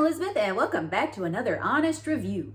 Elizabeth, and welcome back to another honest review.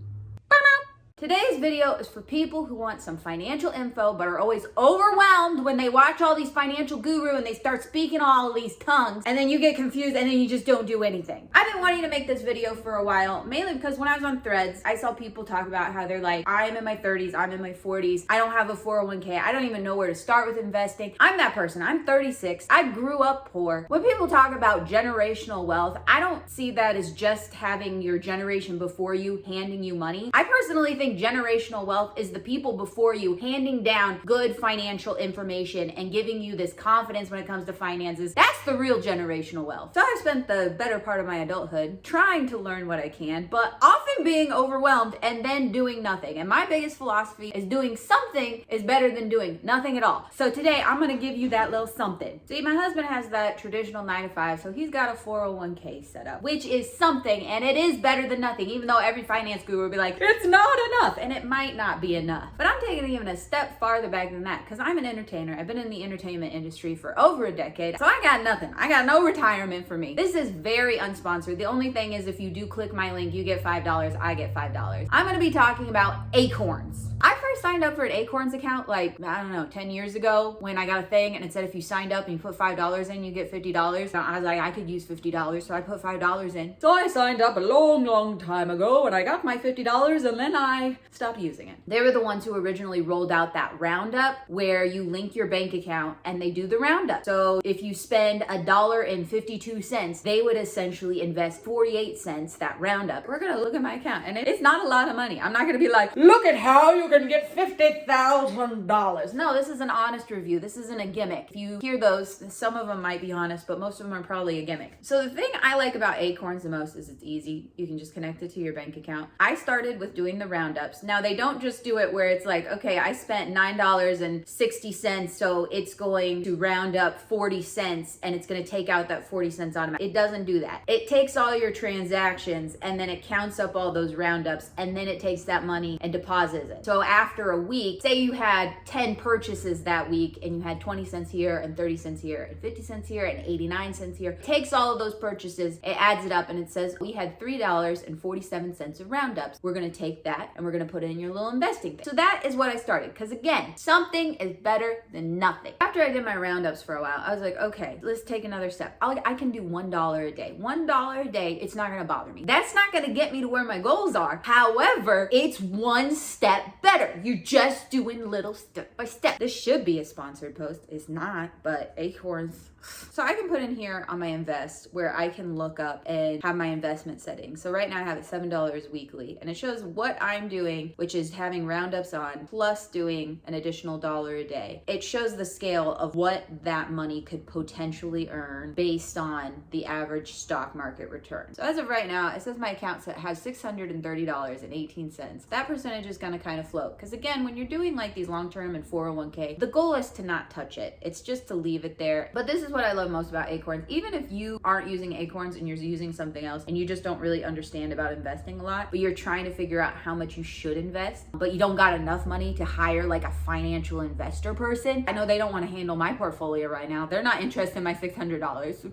Today's video is for people who want some financial info but are always overwhelmed when they watch all these financial gurus and they start speaking all of these tongues, and then you get confused and then you just don't do anything. I've been wanting to make this video for a while, mainly because when I was on Threads, I saw people talk about how they're like, I'm in my 30s, I'm in my 40s, I don't have a 401k, I don't even know where to start with investing. I'm that person. I'm 36. I grew up poor. When people talk about generational wealth, I don't see that as just having your generation before you handing you money. I personally think generational wealth is the people before you handing down good financial information and giving you this confidence when it comes to finances. That's the real generational wealth. So I've spent the better part of my adulthood trying to learn what I can, but often being overwhelmed and then doing nothing. And my biggest philosophy is doing something is better than doing nothing at all. So today I'm going to give you that little something. See, my husband has that traditional 9 to 5, so he's got a 401k set up, which is something, and it is better than nothing, even though every finance guru will be like, it's not enough. And it might not be enough. But I'm taking it even a step farther back than that, because I'm an entertainer. I've been in the entertainment industry for over a decade. So I got nothing. I got no retirement for me. This is very unsponsored. The only thing is, if you do click my link, you get $5. I get $5. I'm going to be talking about Acorns. I first signed up for an Acorns account like, I don't know, 10 years ago when I got a thing and it said if you signed up and you put $5 in, you get $50. So I was like, I could use $50. So I put $5 in. So I signed up a long time ago and I got my $50 and then I stopped using it. They were the ones who originally rolled out that roundup where you link your bank account and they do the roundup. So if you spend $1.52, they would essentially invest 48 cents, that roundup. We're gonna look at my account and it's not a lot of money. I'm not gonna be like, look at how you can get $50,000. No, this is an honest review. This isn't a gimmick. If you hear those, some of them might be honest, but most of them are probably a gimmick. So the thing I like about Acorns the most is it's easy. You can just connect it to your bank account. I started with doing the roundups. Now they don't just do it where it's like, okay, I spent $9.60, so it's going to round up 40 cents and it's going to take out that 40 cents automatically. It doesn't do that. It takes all your transactions and then it counts up all those roundups and then it takes that money and deposits it. So after a week, say you had 10 purchases that week and you had 20 cents here and 30 cents here and 50 cents here and 89 cents here, it takes all of those purchases, it adds it up and it says we had $3.47 of roundups. We're going to take that and we're going to put it in your little investing thing. So that is what I started, because again, something is better than nothing. After I did my roundups for a while, I was like, okay, let's take another step. I can do $1 a day. $1 a day, it's not going to bother me. That's not going to get me to where my goals are. However, it's one step better. You're just doing little step by step. This should be a sponsored post. It's not, but Acorns. So I can put in here on my invest where I can look up and have my investment settings. So right now I have it $7 weekly and it shows what I'm doing, which is having roundups on plus doing an additional $1 a day. It shows the scale of what that money could potentially earn based on the average stock market return. So as of right now, it says my account has $630.18. That percentage is going to kind of float because again, when you're doing like these long-term and 401k, the goal is to not touch it. It's just to leave it there. But this is what I love most about Acorns. Even if you aren't using Acorns and you're using something else and you just don't really understand about investing a lot, but you're trying to figure out how much you should invest, but you don't got enough money to hire like a financial investor person. I know they don't want to handle my portfolio right now. They're not interested in my $600.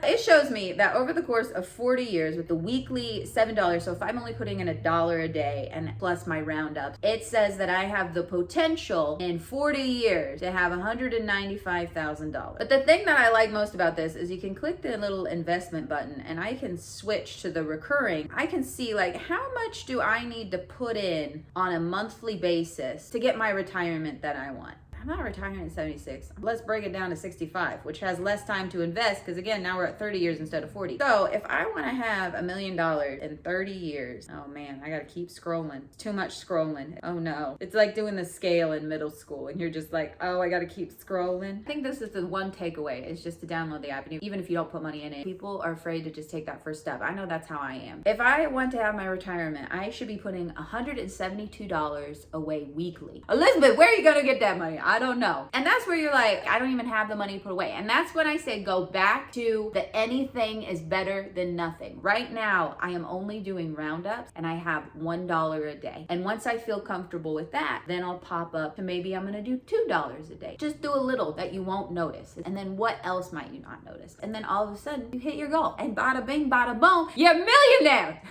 It shows me that over the course of 40 years with the weekly $7, so if I'm only putting in $1 a day and plus my roundup, it says that I have the potential in 40 years to have $195,000. But the thing that I like most about this is you can click the little investment button and I can switch to the recurring. I can see like how much do I need to put in on a monthly basis to get my retirement that I want. I'm not retiring at 76. Let's break it down to 65, which has less time to invest because again, now we're at 30 years instead of 40. So if I want to have $1 million in 30 years, oh man, I got to keep scrolling. It's too much scrolling. Oh no. It's like doing the scale in middle school and you're just like, oh, I got to keep scrolling. I think this is the one takeaway is just to download the app. And even if you don't put money in it, people are afraid to just take that first step. I know that's how I am. If I want to have my retirement, I should be putting $172 away weekly. Elizabeth, where are you going to get that money? I don't know. And that's where you're like, I don't even have the money put away. And that's when I say go back to the anything is better than nothing. Right now, I am only doing roundups and I have $1 a day. And once I feel comfortable with that, then I'll pop up to maybe I'm gonna do $2 a day. Just do a little that you won't notice. And then what else might you not notice? And then all of a sudden you hit your goal. And bada bing, bada boom, you're a millionaire.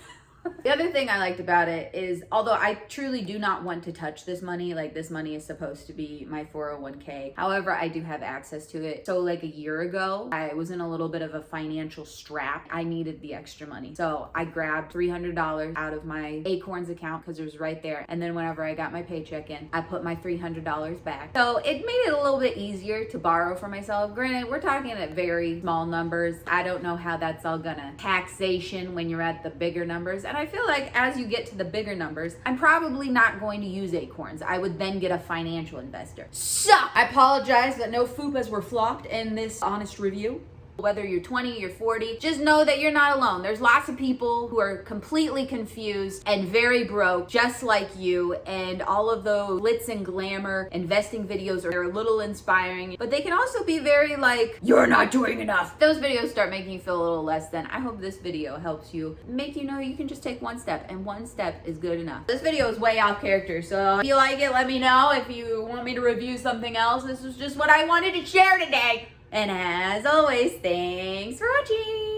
The other thing I liked about it is, although I truly do not want to touch this money, like this money is supposed to be my 401k. However, I do have access to it. So like a year ago, I was in a little bit of a financial strap. I needed the extra money. So I grabbed $300 out of my Acorns account because it was right there. And then whenever I got my paycheck in, I put my $300 back. So it made it a little bit easier to borrow for myself. Granted, we're talking at very small numbers. I don't know how that's all gonna taxation when you're at the bigger numbers. And I feel like as you get to the bigger numbers, I'm probably not going to use Acorns. I would then get a financial investor. So I apologize that no FUPAs were flopped in this honest review. Whether you're 20, you're 40, just know that you're not alone. There's lots of people who are completely confused and very broke, just like you. And all of those glitz and glamour investing videos are a little inspiring, but they can also be very like, you're not doing enough. Those videos start making you feel a little less than. I hope this video helps you make you know you can just take one step, and one step is good enough. This video is way off character, so if you like it, let me know. If you want me to review something else, this was just what I wanted to share today. And as always, thanks for watching.